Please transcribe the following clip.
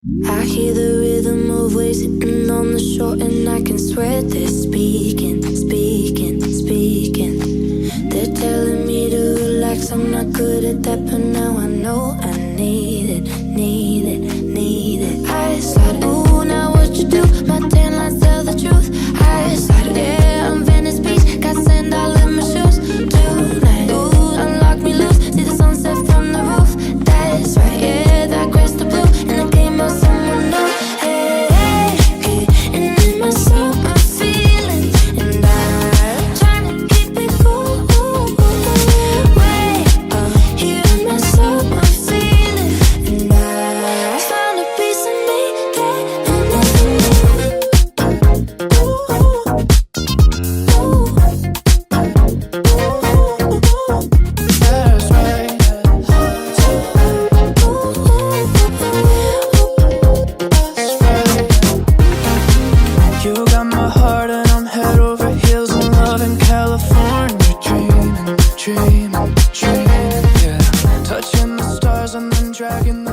I hear the rhythm of waves hitting on the shore, and I can swear they're speaking, speaking, speaking. They're telling me to relax, I'm not good at that, but now I know I need it, need it, need it. I slide, ooh, now what you do? My tan lines tell the truth. I slide, yeah, I'm Venice Beach, got sand all in my shoes. Tonight, ooh, unlock me loose, see the sunset from the roof. That's right, yeah, that grass the blue, and I came out someone new. Hey, hey, hey, and in my soul I'm feeling, and I'm trying to keep it cool. Way up here in my soul I'm feeling, and I found a piece of me that I'm nothing new. That's right. You got my heart and I'm head over heels in love in California. Dreaming, dreaming, dreaming, yeah. Touching the stars and then dragging